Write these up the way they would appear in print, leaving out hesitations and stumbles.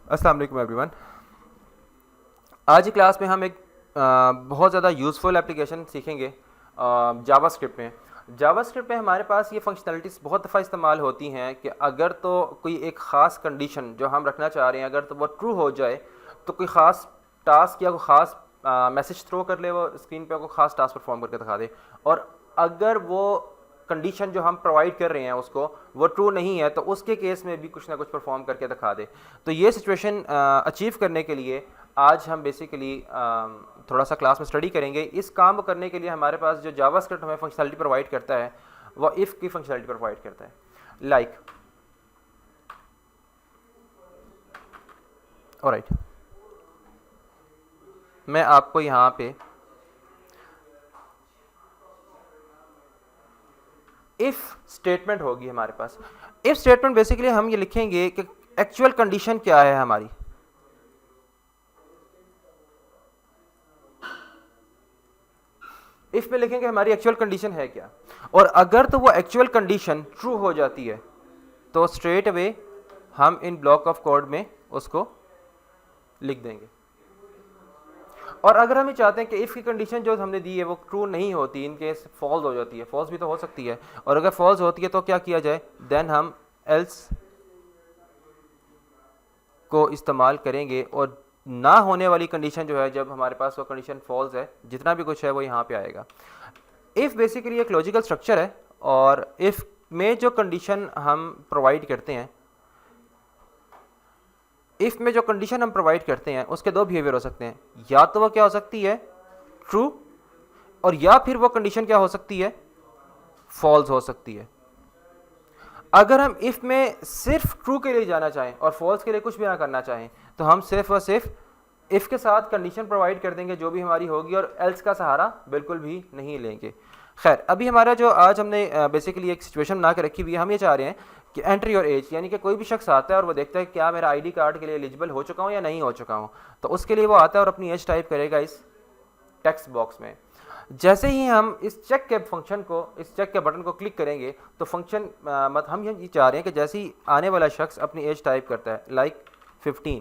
अस्सलाम वालेकुम एवरीवन। आज की क्लास में हम एक बहुत ज़्यादा यूज़फुल एप्लीकेशन सीखेंगे जावास्क्रिप्ट में। जावास्क्रिप्ट में हमारे पास ये फंक्शनलिटीज़ बहुत दफ़ा इस्तेमाल होती हैं कि अगर तो कोई एक ख़ास कंडीशन जो हम रखना चाह रहे हैं अगर तो वो ट्रू हो जाए तो कोई ख़ास टास्क या कोई ख़ास मैसेज थ्रो कर ले, वो स्क्रीन पे कोई ख़ास टास्क परफॉर्म करके दिखा दे। और अगर वो कंडीशन जो हम प्रोवाइड कर रहे हैं उसको वो ट्रू नहीं है तो उसके केस में भी कुछ ना कुछ परफॉर्म करके दिखा दे। तो ये सिचुएशन अचीव करने के लिए आज हम बेसिकली थोड़ा सा क्लास में स्टडी करेंगे। इस काम को करने के लिए हमारे पास जो जावास्क्रिप्ट हमें फंक्शनलिटी प्रोवाइड करता है वो इफ़ की फंक्शनलिटी प्रोवाइड करता है। लाइक ऑलराइट, मैं आपको यहाँ पे इफ़ स्टेटमेंट होगी हमारे पास। इफ़ स्टेटमेंट बेसिकली हम ये लिखेंगे कि एक्चुअल कंडीशन क्या है हमारी। इफ़ में लिखेंगे हमारी एक्चुअल कंडीशन है क्या, और अगर तो वो एक्चुअल कंडीशन ट्रू हो जाती है तो स्ट्रेट अवे हम इन ब्लॉक ऑफ कोड में उसको लिख देंगे। और अगर हम ये चाहते हैं कि इफ़ की कंडीशन जो हमने दी है वो ट्रू नहीं होती, इन केस फॉल्स हो जाती है, फॉल्स भी तो हो सकती है, और अगर फॉल्स होती है तो क्या किया जाए, देन हम एल्स को इस्तेमाल करेंगे और ना होने वाली कंडीशन जो है जब हमारे पास वो कंडीशन फॉल्स है जितना भी कुछ है वो यहाँ पे आएगा। इफ़ बेसिकली एक लॉजिकल स्ट्रक्चर है और इफ़ में जो कंडीशन हम प्रोवाइड करते हैं, इफ़ में जो कंडीशन हम प्रोवाइड करते हैं उसके दो बिहेवियर हो सकते हैं। या तो वो क्या हो सकती है, ट्रू, और या फिर वो कंडीशन क्या हो सकती है, फॉल्स हो सकती है। अगर हम इफ़ में सिर्फ ट्रू के लिए जाना चाहें और फॉल्स के लिए कुछ भी ना करना चाहें तो हम सिर्फ और सिर्फ इफ़ के साथ कंडीशन प्रोवाइड कर देंगे जो भी हमारी होगी और एल्स का सहारा बिल्कुल भी नहीं लेंगे। खैर, अभी हमारा जो आज हमने बेसिकली एक सिचुएशन बना के रखी हुई है, हम ये चाह रहे हैं कि एंट्री योर एज, यानी कि कोई भी शख्स आता है और वो देखता है क्या मेरा आईडी कार्ड के लिए एलिजिबल हो चुका हूँ या नहीं हो चुका हूँ, तो उसके लिए वो आता है और अपनी एज टाइप करेगा इस टेक्स्ट बॉक्स में। जैसे ही हम इस चेक के फंक्शन को, इस चेक के बटन को क्लिक करेंगे तो फंक्शन हम ये चाह रहे हैं कि जैसे ही आने वाला शख्स अपनी एज टाइप करता है लाइक 15,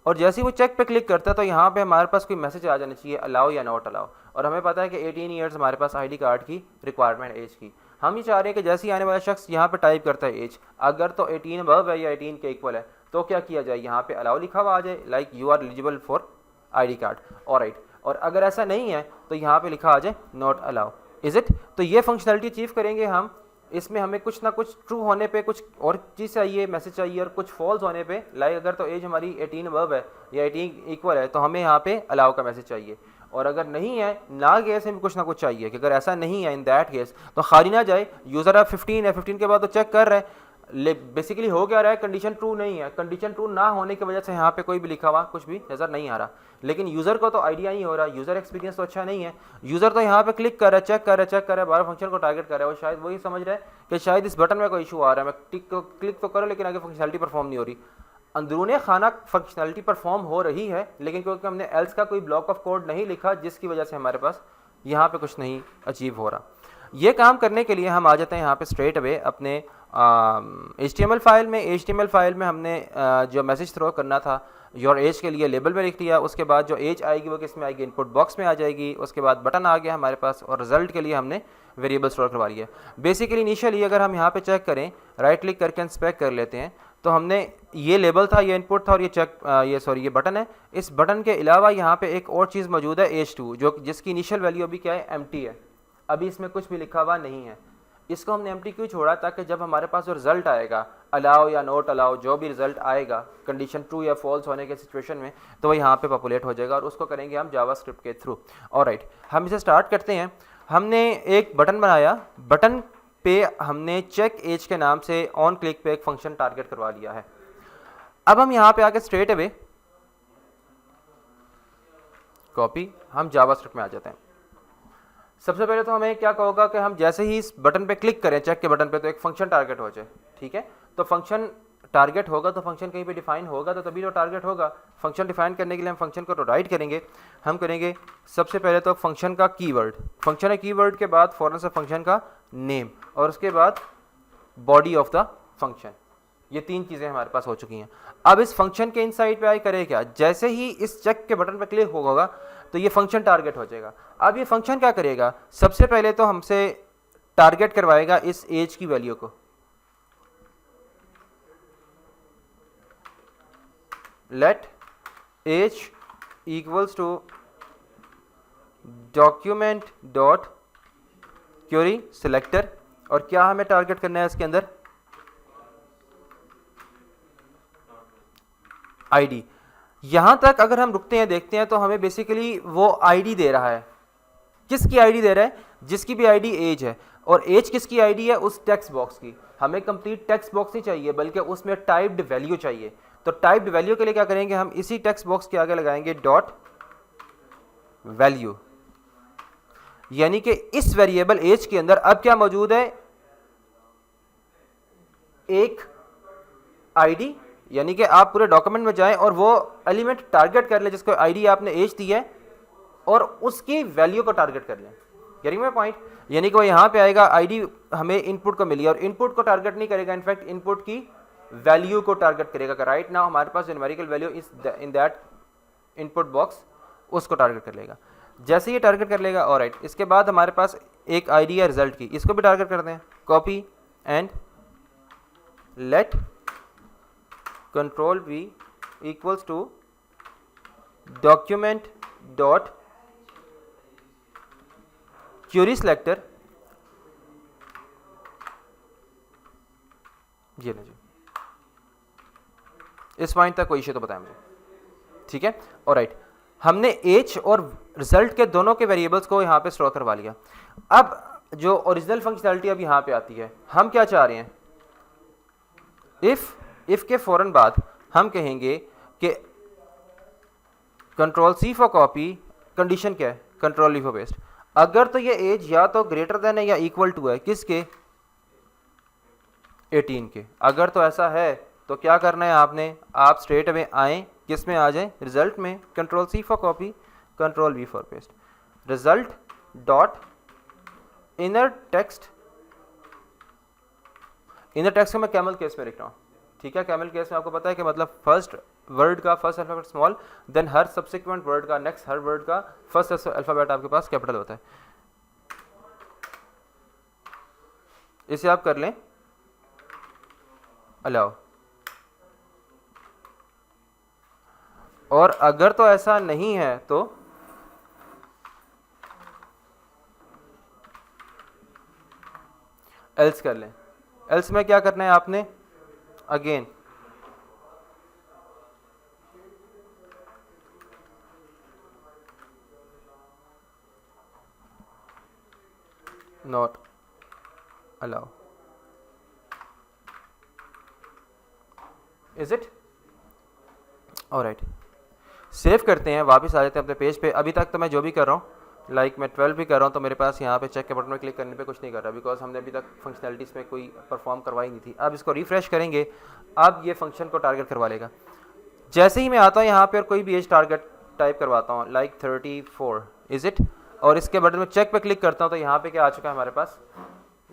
और जैसे ही वो चेक पे क्लिक करता है तो यहाँ पे हमारे पास कोई मैसेज आ जाना चाहिए अलाउ या नॉट अलाउ, और हमें पता है कि 18 ईयर्स हमारे पास आईडी कार्ड की रिक्वायरमेंट एज की। हम ये चाह रहे हैं कि जैसे ही आने वाला शख्स यहाँ पे टाइप करता है एज, अगर तो 18 अबव है या 18 के इक्वल है तो क्या किया जाए, यहाँ पे अलाउ लिखा हुआ आ जाए like you are eligible for ID card, alright. और अगर ऐसा नहीं है तो यहाँ पे लिखा आ जाए नॉट अलाउ, इज इट। तो ये फंक्शनलिटी अचीव करेंगे हम। इसमें हमें कुछ ना कुछ ट्रू होने पे कुछ और चीज़ चाहिए, मैसेज चाहिए, और कुछ फॉल्स होने पे लाइक अगर तो एज हमारी 18 अबव है या 18 इक्वल है तो हमें यहाँ पे अलाउ का मैसेज चाहिए। और अगर नहीं है, ना केस में भी कुछ ना कुछ चाहिए कि अगर ऐसा नहीं है इन दैट केस तो खाली ना जाए, यूज़र अब 15 है, 15 के बाद तो चेक कर रहे हैं, बेसिकली हो क्या रहा है, कंडीशन ट्रू नहीं है। कंडीशन ट्रू ना होने की वजह से यहाँ पे कोई भी लिखा हुआ कुछ भी नज़र नहीं आ रहा, लेकिन यूज़र को तो आइडिया नहीं हो रहा, यूज़र एक्सपीरियंस तो अच्छा नहीं है। यूज़र तो यहाँ पे क्लिक कर रहा है, चेक कर रहा है, चेक कर रहा है, बार फंक्शन को टारगेट कर रहा है, वो शायद वही समझ रहा है कि शायद इस बटन में कोई इशू आ रहा है, मैं क्लिक तो करूँ लेकिन आगे फंक्शनलिटी परफॉर्म नहीं हो रही। अंदरूनी खाना फंक्शनलिटी परफॉर्म हो रही है लेकिन क्योंकि हमने एल्स का कोई ब्लॉक ऑफ कोड नहीं लिखा जिसकी वजह से हमारे पास यहाँ पे कुछ नहीं अचीव हो रहा। ये काम करने के लिए हम आ जाते हैं यहाँ पे स्ट्रेट अवे अपने HTML फाइल में। HTML फाइल में हमने जो मैसेज थ्रो करना था योर एज के लिए लेबल में लिख लिया। उसके बाद जो एज आएगी वो किस में आएगी, इनपुट बॉक्स में आ जाएगी। उसके बाद बटन आ गया हमारे पास और रिजल्ट के लिए हमने वेरिएबल स्टोर करवा लिया। बेसिकली इनिशियली अगर हम यहाँ पे चेक करें, राइट क्लिक करके इंस्पेक्ट कर लेते हैं तो हमने ये लेबल था, ये इनपुट था और ये बटन है। इस बटन के अलावा यहाँ पे एक और चीज़ मौजूद है एज 2, जो जिसकी इनिशियल वैल्यू अभी क्या है, एम्प्टी है, अभी इसमें कुछ भी लिखा हुआ नहीं है। इसको हमने एम्प्टी क्यों छोड़ा, ताकि जब हमारे पास जो रिजल्ट आएगा अलाउ या नॉट अलाउ, जो भी रिजल्ट आएगा कंडीशन ट्रू या फॉल्स होने के सिचुएशन में, तो वो यहाँ पे पॉपुलेट हो जाएगा और उसको करेंगे हम जावास्क्रिप्ट के थ्रू। ऑलराइट, हम इसे स्टार्ट करते हैं। हमने एक बटन बनाया, बटन पे हमने चेक एज के नाम से ऑन क्लिक पे एक फंक्शन टारगेट करवा लिया है। अब हम यहाँ पे आके स्ट्रेट अवे कॉपी, हम जावास्क्रिप्ट में आ जाते हैं। सबसे पहले तो हमें क्या कहोगा कि हम जैसे ही इस बटन पे क्लिक करें, चेक के बटन पे, तो एक फंक्शन टारगेट हो जाए, ठीक है। तो फंक्शन टारगेट होगा तो फंक्शन कहीं पे डिफाइन होगा तो तभी तो टारगेट होगा। फंक्शन डिफाइन करने के लिए हम फंक्शन को राइट करेंगे। हम करेंगे सबसे पहले तो फंक्शन का कीवर्ड, फंक्शन है कीवर्ड के बाद फ़ौरन से फंक्शन का नेम और उसके बाद बॉडी ऑफ द फंक्शन, ये 3 चीज़ें हमारे पास हो चुकी हैं। अब इस फंक्शन के इनसाइड पे आई करे क्या, जैसे ही इस चेक के बटन पे क्लिक होगा तो ये फंक्शन टारगेट हो जाएगा। अब ये फंक्शन क्या करेगा, सबसे पहले तो हमसे टारगेट करवाएगा इस एज की वैल्यू को। Let age equals to document dot query selector, और क्या हमें टारगेट करना है इसके अंदर, आईडी। यहां तक अगर हम रुकते हैं देखते हैं तो हमें बेसिकली वो आईडी दे रहा है। किसकी आईडी दे रहा है, जिसकी भी आईडी एज है, और एज किसकी आईडी है, उस टेक्स्ट बॉक्स की। हमें कंप्लीट टेक्स्ट बॉक्स नहीं चाहिए बल्कि उसमें टाइप्ड वैल्यू चाहिए। तो टाइप्ड वैल्यू के लिए क्या करेंगे, हम इसी टेक्स्ट बॉक्स के आगे लगाएंगे डॉट वैल्यू, यानी कि इस वेरिएबल एज के अंदर अब क्या मौजूद है, एक आईडी, यानी कि आप पूरे डॉक्यूमेंट में जाएं और वो एलिमेंट टारगेट कर लें जिसको आईडी आपने एज दी है, और उसकी वैल्यू को टारगेट कर लें। यानी मैं पॉइंट, यानी कि वो यहाँ पे आएगा आईडी हमें इनपुट को मिली, और इनपुट को टारगेट नहीं करेगा, इनफैक्ट इनपुट की वैल्यू को टारगेट करेगा। राइट नाउ हमारे पास numerical value is in that input box, उसको टारगेट कर लेगा। जैसे ये टारगेट कर लेगा, ऑलराइट, इसके बाद हमारे पास एक आईडी है रिजल्ट की, इसको भी टारगेट करते हैं। Copy and let control v equals to document dot query selector, जी ना जी, इस पॉइंट तक कोई इश्यू तो बताएं मुझे, ठीक है। ऑलराइट, हमने एज और रिजल्ट के दोनों के वेरिएबल्स को यहाँ पे स्टोर करवा लिया। अब जो ओरिजिनल फंक्शनैलिटी अब यहाँ पे आती है, हम क्या चाह रहे हैं, इफ के फौरन बाद हम कहेंगे कि control C for copy, condition क्या है, कंट्रोल वी फॉर पेस्ट। अगर तो ये एज या तो ग्रेटर देन है या इक्वल टू है, किसके, 18 के। अगर तो ऐसा है तो क्या करना है आपने, आप स्ट्रेट अवे आए, किस में आ जाए, रिजल्ट में, control C for copy, control V for paste, result dot inner text. Inner text को मैं कैमल केस में लिख रहा हूँ, ठीक है। कैमल केस में आपको पता है कि मतलब फर्स्ट वर्ड का फर्स्ट अल्फाबेट स्मॉल, देन हर सब्सिक्वेंट वर्ड का, नेक्स्ट हर वर्ड का फर्स्ट अल्फाबेट आपके पास कैपिटल होता है। इसे आप कर लें अलाउ, और अगर तो ऐसा नहीं है तो एल्स कर लें। एल्स में क्या करना है आपने, again not allow, is it, alright. Save करते हैं, वापस आ जाते हैं अपने पेज पे। अभी तक तो मैं जो भी कर रहा हूँ, लाइक मैं 12 भी कर रहा हूँ, तो मेरे पास यहाँ पे चेक के बटन में क्लिक करने पे कुछ नहीं कर रहा, बिकॉज हमने अभी तक फंक्शनैलिटीज़ में कोई परफॉर्म करवाई नहीं थी। अब इसको रिफ्रेश करेंगे, अब ये फंक्शन को टारगेट करवा लेगा। जैसे ही मैं आता हूँ यहाँ पे और कोई भी एज टारगेट टाइप करवाता हूँ, लाइक 34 इज इट, और इसके बटन में चेक पे क्लिक करता हूँ, तो यहाँ पे क्या आ चुका है हमारे पास,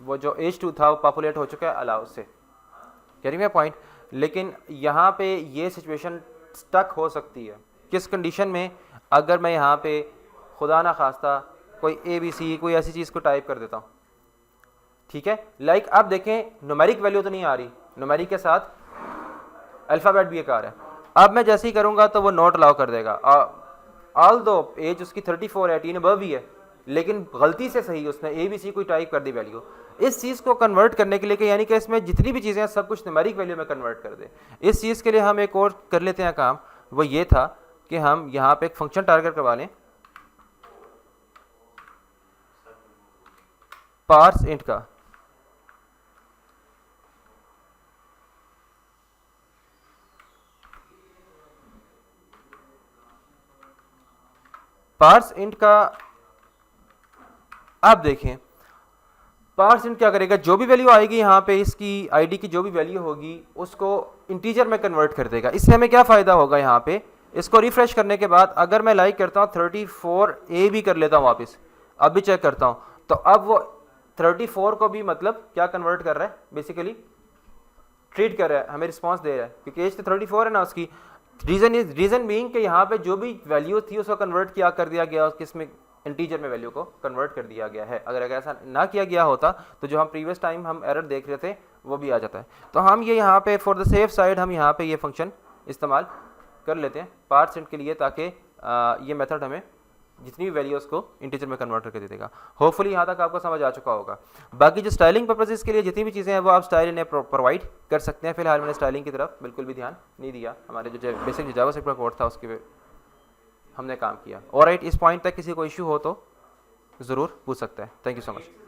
वो जो एज 2 था वो पॉपुलेट हो चुका है अलाउ से। कह रही मैं पॉइंट, लेकिन यहाँ पे ये सिचुएशन स्टक हो सकती है। किस कंडीशन में, अगर मैं यहाँ पे खुदा ना खास्ता कोई ABC कोई ऐसी चीज़ को टाइप कर देता हूँ, ठीक है। लाइक अब देखें, न्यूमेरिक वैल्यू तो नहीं आ रही, न्यूमेरिक के साथ अल्फ़ाबेट भी एक आ रहा है। अब मैं जैसे ही करूँगा तो वो नोट अलाउ कर देगा, ऑल दो एज उसकी 34 18 अबव ही है, लेकिन गलती से सही उसने ABC कोई टाइप कर दी वैल्यू। इस चीज़ को कन्वर्ट करने के लिए कि यानी कि इसमें जितनी भी चीज़ें हैं सब कुछ न्यूमेरिक वैल्यू में कन्वर्ट कर दे, इस चीज़ के लिए हम एक और कर लेते हैं काम। वो ये था कि हम यहाँ पे एक फंक्शन टारगेट करवा लें, पार्स इंट का। पार्स इंट का आप देखें, पार्स इंट क्या करेगा, जो भी वैल्यू आएगी यहाँ पे इसकी आईडी की जो भी वैल्यू होगी उसको इंटीजर में कन्वर्ट कर देगा। इससे हमें क्या फ़ायदा होगा, यहाँ पे इसको रिफ्रेश करने के बाद अगर मैं लाइक करता हूँ 34A भी कर लेता हूँ वापस, अब भी चेक करता हूँ, तो अब वो 34 को भी मतलब क्या कन्वर्ट कर रहा है, बेसिकली ट्रीट कर रहा है, हमें रिस्पॉन्स दे रहा है, क्योंकि एज तो 34 है ना उसकी। रीज़न बीइंग कि यहाँ पे जो भी वैल्यू थी उसको कन्वर्ट किया कर दिया गया, किस में, इंटीजर में वैल्यू को कन्वर्ट कर दिया गया है। अगर ऐसा ना किया गया होता तो जो हम प्रीवियस टाइम हम एरर देख रहे थे वो भी आ जाता है। तो हम ये यहाँ पे फॉर द सेफ साइड हम यहाँ पे ये फंक्शन इस्तेमाल कर लेते हैं %, के लिए, ताकि ये मेथड हमें जितनी भी वैल्यूज़ को इंटीजर में कन्वर्ट करके दे देगा। होपफुली यहाँ तक आपको समझ आ चुका होगा। बाकी जो स्टाइलिंग पर्पसेस के लिए जितनी भी चीज़ें हैं वो आप स्टाइल इन्हें प्रोवाइड कर सकते हैं। फिलहाल मैंने स्टाइलिंग की तरफ बिल्कुल भी ध्यान नहीं दिया, हमारे जो बेसिक जावास्क्रिप्ट का कोड था उसके पे हमने काम किया। ऑलराइट, इस पॉइंट तक किसी को इशू हो तो ज़रूर पूछ सकता है। Thank you so much.